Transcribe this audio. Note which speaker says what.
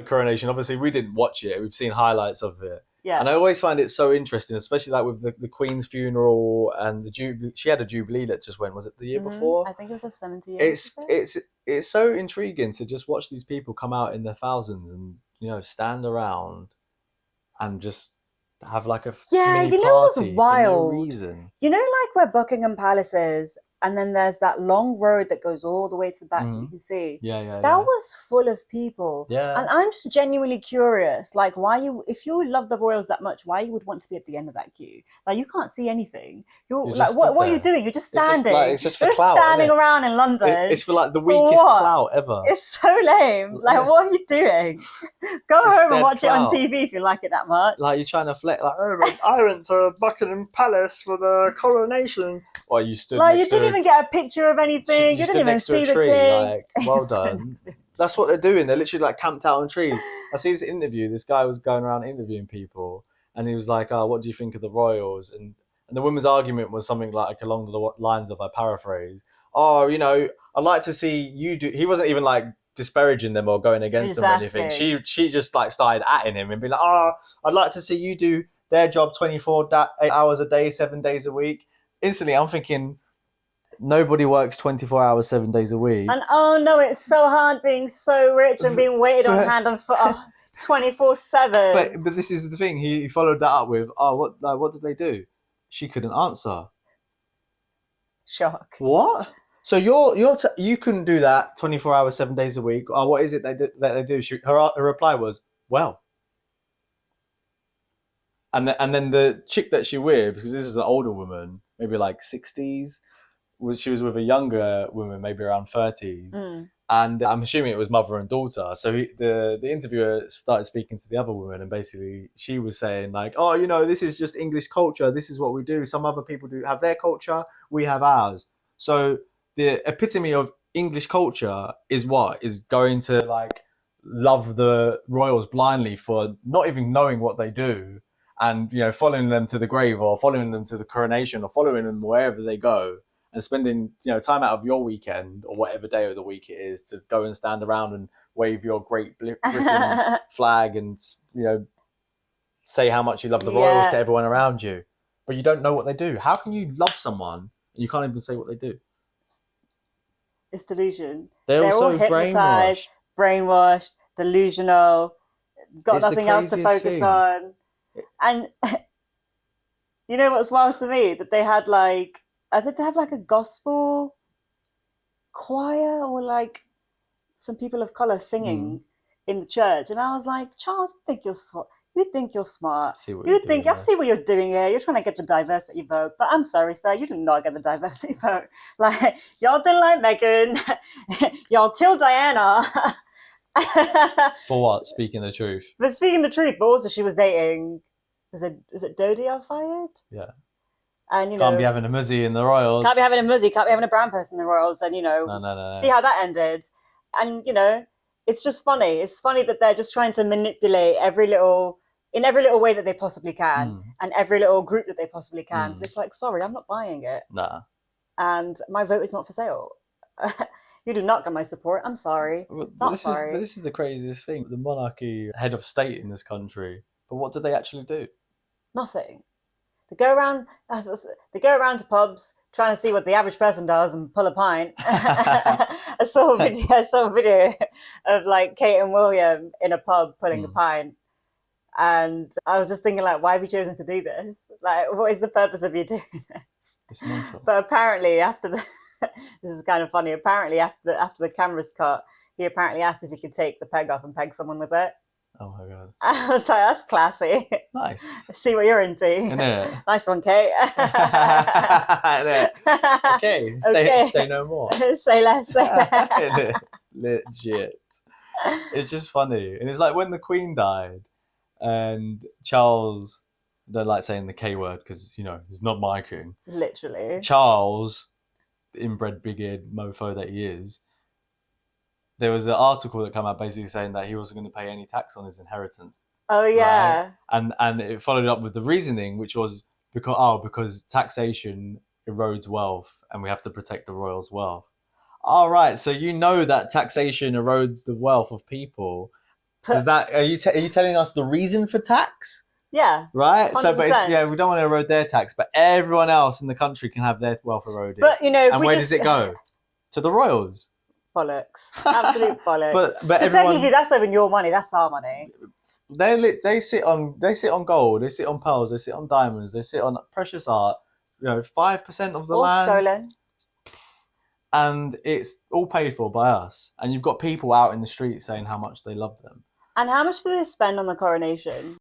Speaker 1: coronation. Obviously, we didn't watch it. We've seen highlights of it.
Speaker 2: Yeah.
Speaker 1: And I always find it so interesting, especially like with the Queen's funeral and the Jubilee. She had a Jubilee that just went, was it the year before?
Speaker 2: I think it was a 70 years.
Speaker 1: It's it's so intriguing to just watch these people come out in their thousands and stand around and just have like a
Speaker 2: Yeah,
Speaker 1: mini
Speaker 2: you know what's
Speaker 1: party for no
Speaker 2: wild?
Speaker 1: reason.
Speaker 2: You know, like where Buckingham Palace is, and then there's that long road that goes all the way to the back that you can see.
Speaker 1: Yeah,
Speaker 2: That was full of people.
Speaker 1: yeah.
Speaker 2: And I'm just genuinely curious, like if you love the royals that much, why you would want to be at the end of that queue? Like you can't see anything. You're
Speaker 1: You
Speaker 2: like,
Speaker 1: just stood
Speaker 2: what are you
Speaker 1: there.
Speaker 2: doing? You're just
Speaker 1: It's just
Speaker 2: standing.
Speaker 1: it's just for
Speaker 2: You're
Speaker 1: clout,
Speaker 2: standing
Speaker 1: isn't it?
Speaker 2: around in London.
Speaker 1: It's for like the
Speaker 2: For
Speaker 1: weakest
Speaker 2: what?
Speaker 1: clout ever.
Speaker 2: It's so lame. Like,
Speaker 1: Yeah.
Speaker 2: what are you doing? Go
Speaker 1: It's
Speaker 2: home and
Speaker 1: dead
Speaker 2: watch it on
Speaker 1: clout.
Speaker 2: TV if you like it that much.
Speaker 1: Like you're trying to flex, like, oh, I went to Buckingham Palace for the coronation. Or you stood
Speaker 2: Like, you
Speaker 1: next
Speaker 2: didn't
Speaker 1: to
Speaker 2: even get a picture of anything. You didn't
Speaker 1: stood
Speaker 2: even
Speaker 1: next to
Speaker 2: see
Speaker 1: a
Speaker 2: the
Speaker 1: tree.
Speaker 2: king.
Speaker 1: Like, well
Speaker 2: It's so
Speaker 1: done.
Speaker 2: amazing.
Speaker 1: That's what they're doing. They're literally like camped out on trees. I see this interview. This guy was going around interviewing people, and he was like, "Oh, what do you think of the royals?" And the woman's argument was something like along the lines of, I paraphrase, "Oh, I'd like to see you do." He wasn't even like disparaging them or going against them or anything. She just like started atting him and be like, "Oh, I'd like to see you do their job 8 hours a day, 7 days a week." Instantly, I'm thinking, nobody works 24 hours, 7 days a week.
Speaker 2: And oh no, it's so hard being so rich and being waited on hand and foot 24/7.
Speaker 1: But this is the thing. He followed that up with, "Oh, what did they do?" She couldn't answer.
Speaker 2: Shock.
Speaker 1: What? So you couldn't do that 24 hours, 7 days a week. Oh, what is it that they do? Her reply was, "Well." And then the chick that she with, because this is an older woman, maybe like 60s, she was with a younger woman, maybe around 30s. And I'm assuming it was mother and daughter. So the interviewer started speaking to the other woman, and basically she was saying like, "Oh, this is just English culture. This is what we do. Some other people do have their culture. We have ours." So the epitome of English culture is what? Is going to like love the royals blindly for not even knowing what they do, and following them to the grave, or following them to the coronation, or following them wherever they go, and spending time out of your weekend or whatever day of the week it is to go and stand around and wave your Great Britain flag and say how much you love the royals to everyone around you, but you don't know what they do. How can you love someone and you can't even say what they do?
Speaker 2: It's delusion.
Speaker 1: They're
Speaker 2: all
Speaker 1: also
Speaker 2: hypnotized, brainwashed, delusional, got nothing else to focus on. And you know what's wild to me? That they had like, I think they have like a gospel choir or like some people of color singing in the church, and I was like, Charles, you think you're smart? You think you're smart? I see what you're doing here. You're trying to get the diversity vote, but I'm sorry, sir, you did not get the diversity vote. Like y'all didn't like Meghan, y'all killed Diana.
Speaker 1: For what? Speaking the truth.
Speaker 2: But speaking the truth, but also she was dating. Is it Dodie I fired?
Speaker 1: Yeah.
Speaker 2: And
Speaker 1: can't be having a muzzy in the royals.
Speaker 2: Can't be having a muzzy. Can't be having a brown person in the royals. And
Speaker 1: no.
Speaker 2: See how that ended. And it's just funny. It's funny that they're just trying to manipulate every little way that they possibly can, and every little group that they possibly can. It's like, sorry, I'm not buying it.
Speaker 1: Nah.
Speaker 2: And my vote is not for sale. You do not get my support. I'm sorry.
Speaker 1: Sorry. This is the craziest thing. The monarchy, head of state in this country. But what do they actually do?
Speaker 2: Nothing. They go around to pubs trying to see what the average person does and pull a pint. I saw a video of like Kate and William in a pub pulling a pint. And I was just thinking, like, why have you chosen to do this? Like, what is the purpose of you doing this?
Speaker 1: It's mental.
Speaker 2: But apparently this is kind of funny. Apparently after the cameras cut, he apparently asked if he could take the peg off and peg someone with it.
Speaker 1: Oh my god!
Speaker 2: I was like, that's classy.
Speaker 1: Nice.
Speaker 2: See what you're into.
Speaker 1: Innit?
Speaker 2: Nice one, Kate.
Speaker 1: Okay. Say no more.
Speaker 2: Say less.
Speaker 1: Legit. It's just funny, and it's like when the Queen died, and Charles. I don't like saying the K word because he's not my king.
Speaker 2: Literally.
Speaker 1: Charles, inbred big-eared mofo that he is. There was an article that came out basically saying that he wasn't going to pay any tax on his inheritance.
Speaker 2: Oh yeah.
Speaker 1: Right? And it followed up with the reasoning, which was because taxation erodes wealth, and we have to protect the royals' wealth. All right, so that taxation erodes the wealth of people, Does that are you telling us the reason for tax?
Speaker 2: Yeah.
Speaker 1: Right.
Speaker 2: 100%.
Speaker 1: So, but we don't want to erode their tax, but everyone else in the country can have their wealth eroded.
Speaker 2: But
Speaker 1: and where does it go? To the royals.
Speaker 2: Bollocks. Absolute bollocks.
Speaker 1: but
Speaker 2: so
Speaker 1: everyone,
Speaker 2: technically, that's not even your money. That's our money.
Speaker 1: They sit on gold. They sit on pearls. They sit on diamonds. They sit on precious art. 5% of the
Speaker 2: All
Speaker 1: land.
Speaker 2: stolen.
Speaker 1: And it's all paid for by us. And you've got people out in the street saying how much they love them.
Speaker 2: And how much do they spend on the coronation?